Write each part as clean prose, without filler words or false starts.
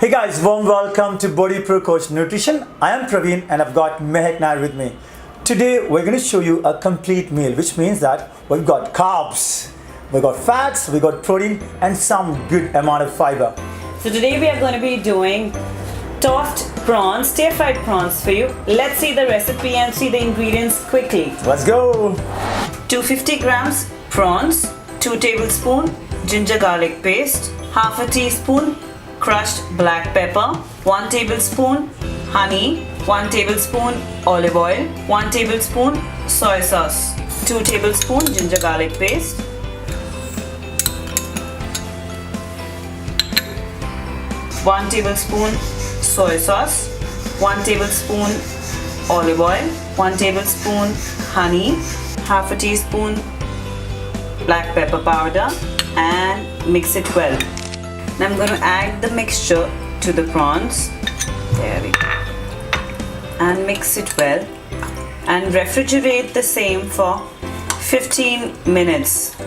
Hey guys, warm welcome to BodyProCoach Nutrition. I am Praveen and I've got Maahek Nair with me. Today we're going to show you a complete meal, which means that we've got carbs, we've got fats, we've got protein and some good amount of fiber. So today we are going to be doing tossed prawns, stir-fried prawns for you. Let's see the recipe and see the ingredients quickly. Let's go! 250 grams prawns, 2 tablespoons ginger garlic paste, half a teaspoon crushed black pepper, 1 tablespoon honey, 1 tablespoon olive oil, 1 tablespoon soy sauce, 2 tablespoons ginger garlic paste, 1 tablespoon soy sauce, 1 tablespoon olive oil, 1 tablespoon honey, half a teaspoon black pepper powder, and mix it well. Now I'm going to add the mixture to the prawns. There we go. And mix it well. And refrigerate the same for 15 minutes.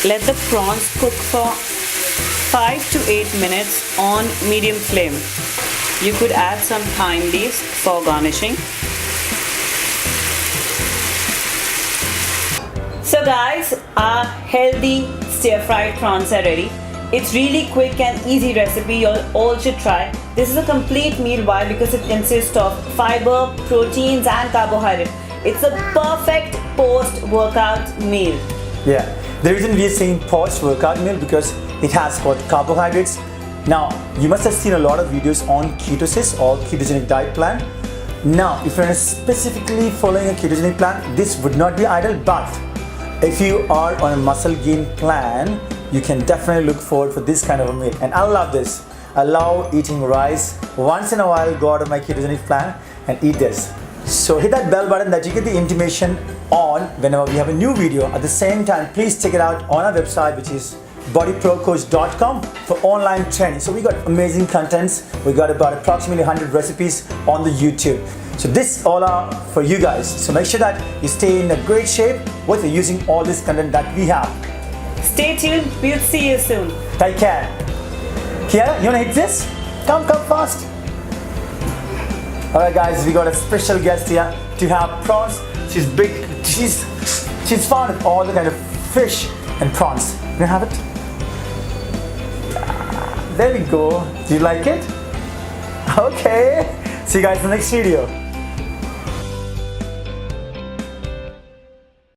Let the prawns cook for 5 to 8 minutes on medium flame. You could add some thyme leaves for garnishing. So guys, our healthy stir-fried prawns are ready. It's really quick and easy recipe. You all should try. This is a complete meal. Why? Because it consists of fiber, proteins and carbohydrate. It's a perfect post-workout meal. Yeah, the reason we are saying post-workout meal because it has got carbohydrates. Now, you must have seen a lot of videos on ketosis or ketogenic diet plan. Now, if you're specifically following a ketogenic plan, this would not be ideal, but if you are on a muscle gain plan, you can definitely look forward for this kind of a meal. And I love this. I love eating rice. Once in a while, go out of my ketogenic plan and eat this. So hit that bell button that you get the intimation on whenever we have a new video. At the same time, please check it out on our website, which is BodyProCoach.com for online training. So we got amazing contents. We got about approximately 100 recipes on the YouTube. So this all are for you guys. So make sure that you stay in a great shape with using all this content that we have. Stay tuned. We'll see you soon. Take care. Kiara, you wanna hit this? Come fast. Alright guys, we got a special guest here to have prawns. She's big. She's fond of all the kind of fish and prawns. Can you have it? There we go. Do you like it? Okay. See you guys in the next video.